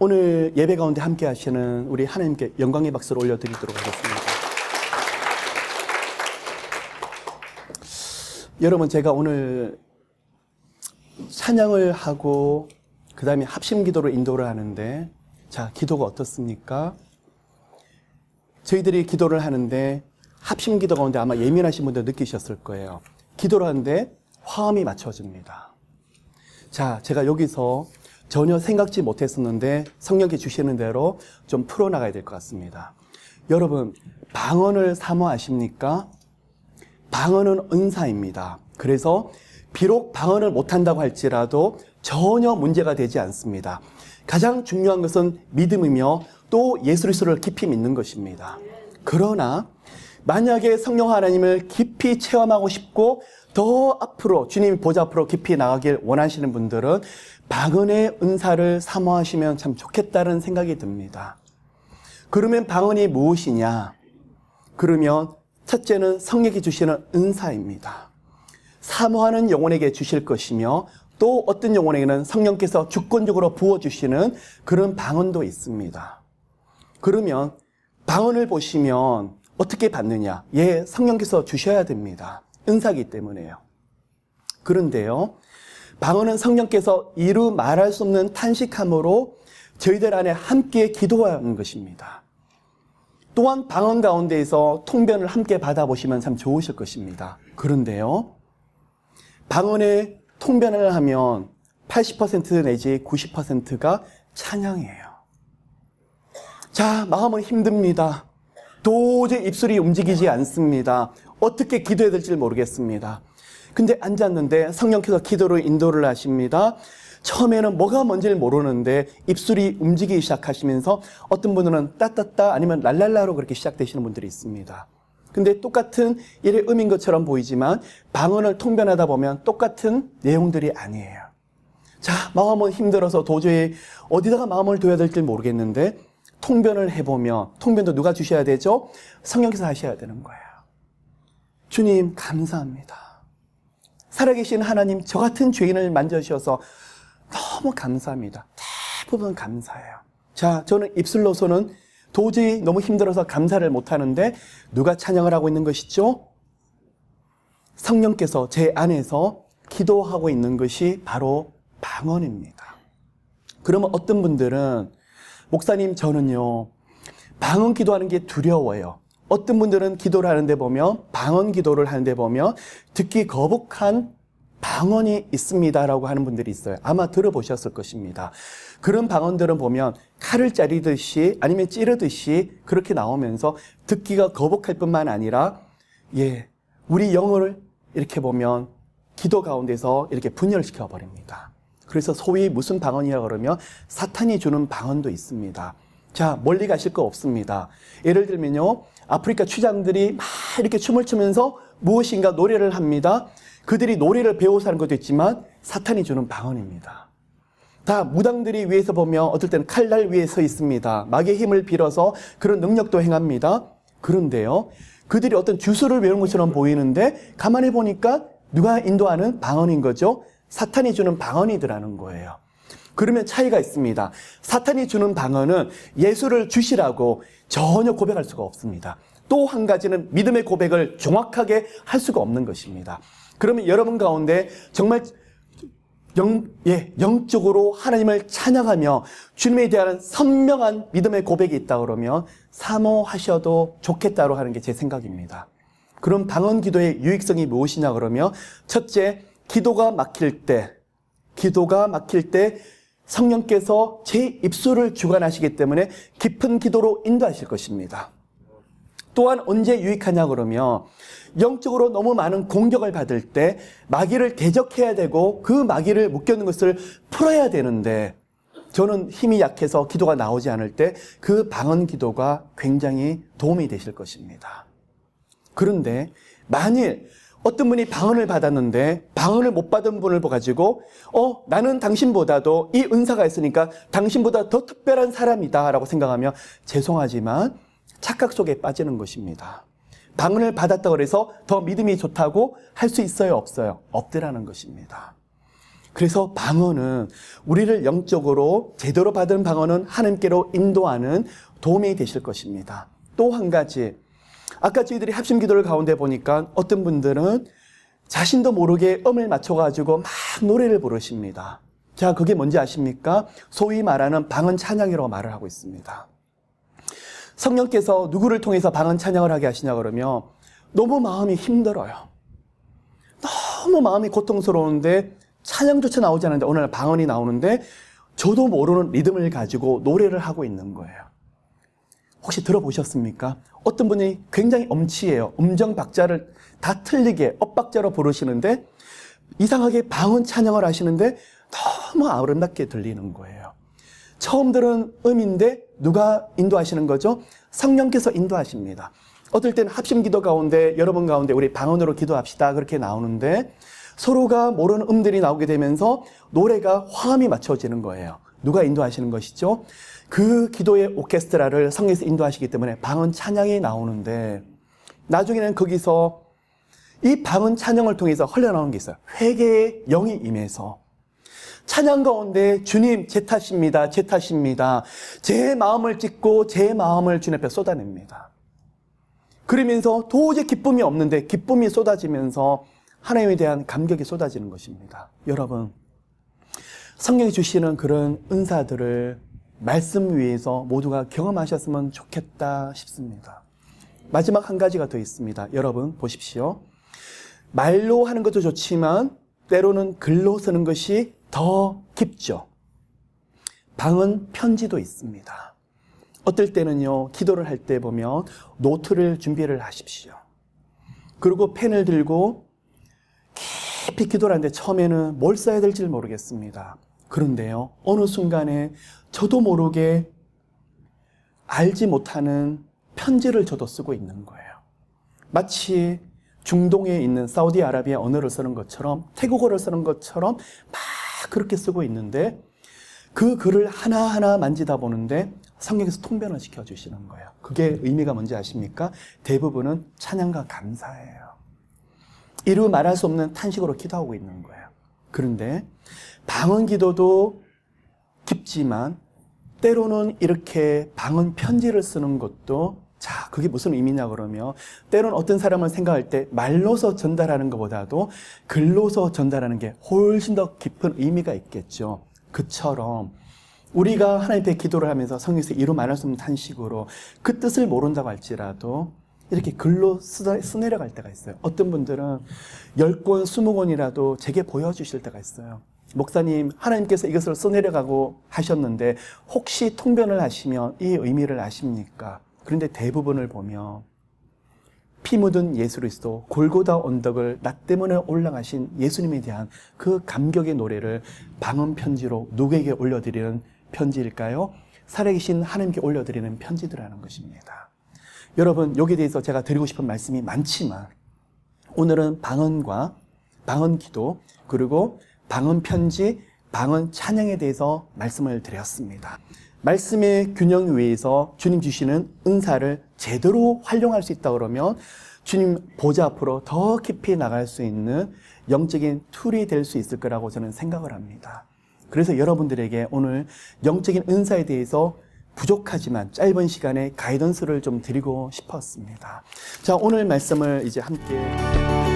오늘 예배 가운데 함께 하시는 우리 하나님께 영광의 박수를 올려드리도록 하겠습니다. 여러분, 제가 오늘 찬양을 하고 그 다음에 합심 기도를 인도를 하는데, 자, 기도가 어떻습니까? 저희들이 기도를 하는데 합심 기도 가운데 아마 예민하신 분들 느끼셨을 거예요. 기도를 하는데 화음이 맞춰집니다. 자, 제가 여기서 전혀 생각지 못했었는데 성령께 주시는 대로 좀 풀어나가야 될 것 같습니다. 여러분, 방언을 사모하십니까? 방언은 은사입니다. 그래서 비록 방언을 못한다고 할지라도 전혀 문제가 되지 않습니다. 가장 중요한 것은 믿음이며 또 예수 그리스도를 깊이 믿는 것입니다. 그러나 만약에 성령 하나님을 깊이 체험하고 싶고 더 앞으로 주님 보좌 앞으로 깊이 나가길 원하시는 분들은 방언의 은사를 사모하시면 참 좋겠다는 생각이 듭니다. 그러면 방언이 무엇이냐? 그러면 첫째는 성령이 주시는 은사입니다. 사모하는 영혼에게 주실 것이며 또 어떤 영혼에게는 성령께서 주권적으로 부어주시는 그런 방언도 있습니다. 그러면 방언을 보시면 어떻게 받느냐? 예, 성령께서 주셔야 됩니다. 은사이기 때문에요. 그런데요, 방언은 성령께서 이루 말할 수 없는 탄식함으로 저희들 안에 함께 기도하는 것입니다. 또한 방언 가운데에서 통변을 함께 받아보시면 참 좋으실 것입니다. 그런데요, 방언에 통변을 하면 80% 내지 90%가 찬양이에요. 자, 마음은 힘듭니다. 도저히 입술이 움직이지 않습니다. 어떻게 기도해야 될지 모르겠습니다. 근데 앉았는데 성령께서 기도를 인도를 하십니다. 처음에는 뭐가 뭔지를 모르는데 입술이 움직이기 시작하시면서 어떤 분들은 따따따 아니면 랄랄라로 그렇게 시작되시는 분들이 있습니다. 근데 똑같은 일의 음인 것처럼 보이지만 방언을 통변하다 보면 똑같은 내용들이 아니에요. 자, 마음은 힘들어서 도저히 어디다가 마음을 둬야 될지 모르겠는데 통변을 해보면, 통변도 누가 주셔야 되죠? 성령께서 하셔야 되는 거예요. 주님 감사합니다. 살아계신 하나님, 저 같은 죄인을 만져주셔서 너무 감사합니다. 대부분 감사해요. 자, 저는 입술로서는 도저히 너무 힘들어서 감사를 못하는데 누가 찬양을 하고 있는 것이죠? 성령께서 제 안에서 기도하고 있는 것이 바로 방언입니다. 그러면 어떤 분들은 목사님, 저는요 방언 기도하는 게 두려워요. 어떤 분들은 기도를 하는데 보면, 방언 기도를 하는데 보면 듣기 거북한 방언이 있습니다라고 하는 분들이 있어요. 아마 들어보셨을 것입니다. 그런 방언들은 보면 칼을 자르듯이 아니면 찌르듯이 그렇게 나오면서 듣기가 거북할 뿐만 아니라, 예, 우리 영혼을 이렇게 보면 기도 가운데서 이렇게 분열시켜 버립니다. 그래서 소위 무슨 방언이라고 그러면 사탄이 주는 방언도 있습니다. 자, 멀리 가실 거 없습니다. 예를 들면요, 아프리카 추장들이 막 이렇게 춤을 추면서 무엇인가 노래를 합니다. 그들이 노래를 배워서 하는 것도 있지만 사탄이 주는 방언입니다. 다 무당들이 위에서 보면 어떨 때는 칼날 위에 서 있습니다. 마귀의 힘을 빌어서 그런 능력도 행합니다. 그런데요, 그들이 어떤 주술을 외우는 것처럼 보이는데 가만히 보니까 누가 인도하는 방언인 거죠? 사탄이 주는 방언이더라는 거예요. 그러면 차이가 있습니다. 사탄이 주는 방언은 예수를 주시라고 전혀 고백할 수가 없습니다. 또 한 가지는 믿음의 고백을 정확하게 할 수가 없는 것입니다. 그러면 여러분 가운데 정말 영적으로 하나님을 찬양하며 주님에 대한 선명한 믿음의 고백이 있다 그러면 사모하셔도 좋겠다고 하는 게 제 생각입니다. 그럼 방언 기도의 유익성이 무엇이냐 그러면, 첫째, 기도가 막힐 때 성령께서 제 입술을 주관하시기 때문에 깊은 기도로 인도하실 것입니다. 또한 언제 유익하냐 그러면, 영적으로 너무 많은 공격을 받을 때 마귀를 대적해야 되고 그 마귀를 묶여있는 것을 풀어야 되는데, 저는 힘이 약해서 기도가 나오지 않을 때 그 방언 기도가 굉장히 도움이 되실 것입니다. 그런데 만일 어떤 분이 방언을 받았는데 방언을 못 받은 분을 가지고 나는 당신보다도 이 은사가 있으니까 당신보다 더 특별한 사람이다 라고 생각하면 죄송하지만 착각 속에 빠지는 것입니다. 방언을 받았다고 해서 더 믿음이 좋다고 할 수 있어요, 없어요? 없더라는 것입니다. 그래서 방언은 우리를 영적으로 제대로 받은 방언은 하나님께로 인도하는 도움이 되실 것입니다. 또 한 가지, 아까 저희들이 합심 기도를 가운데 보니까 어떤 분들은 자신도 모르게 음을 맞춰가지고 막 노래를 부르십니다. 자, 그게 뭔지 아십니까? 소위 말하는 방언 찬양이라고 말을 하고 있습니다. 성령께서 누구를 통해서 방언 찬양을 하게 하시냐 그러면 너무 마음이 힘들어요. 너무 마음이 고통스러운데 찬양조차 나오지 않는데 어느 날 방언이 나오는데 저도 모르는 리듬을 가지고 노래를 하고 있는 거예요. 혹시 들어보셨습니까? 어떤 분이 굉장히 엄치해요. 음정 박자를 다 틀리게 엇박자로 부르시는데 이상하게 방언 찬양을 하시는데 너무 아름답게 들리는 거예요. 처음 들은 음인데 누가 인도하시는 거죠? 성령께서 인도하십니다. 어떨 때는 합심 기도 가운데 여러분 가운데 우리 방언으로 기도합시다 그렇게 나오는데 서로가 모르는 음들이 나오게 되면서 노래가 화음이 맞춰지는 거예요. 누가 인도하시는 것이죠? 그 기도의 오케스트라를 성령께서 인도하시기 때문에 방언 찬양이 나오는데 나중에는 거기서 이 방언 찬양을 통해서 흘러나오는 게 있어요. 회개의 영이 임해서 찬양 가운데 주님 제 탓입니다. 제 탓입니다. 제 마음을 찢고 제 마음을 주님 앞에 쏟아냅니다. 그러면서 도저히 기쁨이 없는데 기쁨이 쏟아지면서 하나님에 대한 감격이 쏟아지는 것입니다. 여러분, 성령이 주시는 그런 은사들을 말씀 위에서 모두가 경험하셨으면 좋겠다 싶습니다. 마지막 한 가지가 더 있습니다. 여러분 보십시오. 말로 하는 것도 좋지만 때로는 글로 쓰는 것이 더 깊죠. 방언 편지도 있습니다. 어떨 때는요, 기도를 할 때 보면 노트를 준비를 하십시오. 그리고 펜을 들고 깊이 기도를 하는데 처음에는 뭘 써야 될지 모르겠습니다. 그런데요, 어느 순간에 저도 모르게 알지 못하는 편지를 저도 쓰고 있는 거예요. 마치 중동에 있는 사우디아라비아 언어를 쓰는 것처럼, 태국어를 쓰는 것처럼 막 그렇게 쓰고 있는데 그 글을 하나하나 만지다 보는데 성령께서 통변을 시켜주시는 거예요. 그게 의미가 뭔지 아십니까? 대부분은 찬양과 감사예요. 이루 말할 수 없는 탄식으로 기도하고 있는 거예요. 그런데 방언 기도도 깊지만 때로는 이렇게 방언 편지를 쓰는 것도, 자, 그게 무슨 의미냐 그러면 때로는 어떤 사람을 생각할 때 말로서 전달하는 것보다도 글로서 전달하는 게 훨씬 더 깊은 의미가 있겠죠. 그처럼 우리가 하나님 앞에 기도를 하면서 성령께서 이루 말할 수 없는 탄식으로 그 뜻을 모른다고 할지라도 이렇게 글로 써내려갈 때가 있어요. 어떤 분들은 10권, 20권이라도 제게 보여주실 때가 있어요. 목사님, 하나님께서 이것을 써내려가고 하셨는데 혹시 통변을 하시면 이 의미를 아십니까? 그런데 대부분을 보면 피 묻은 예수 그리스도, 골고다 언덕을 나 때문에 올라가신 예수님에 대한 그 감격의 노래를 방언 편지로 누구에게 올려드리는 편지일까요? 살아계신 하나님께 올려드리는 편지들이라는 것입니다. 여러분, 여기에 대해서 제가 드리고 싶은 말씀이 많지만 오늘은 방언과 방언 기도, 그리고 방언 편지, 방언 찬양에 대해서 말씀을 드렸습니다. 말씀의 균형 위에서 주님 주시는 은사를 제대로 활용할 수 있다 그러면 주님 보좌 앞으로 더 깊이 나갈 수 있는 영적인 툴이 될 수 있을 거라고 저는 생각을 합니다. 그래서 여러분들에게 오늘 영적인 은사에 대해서 부족하지만 짧은 시간에 가이던스를 좀 드리고 싶었습니다. 자, 오늘 말씀을 이제 함께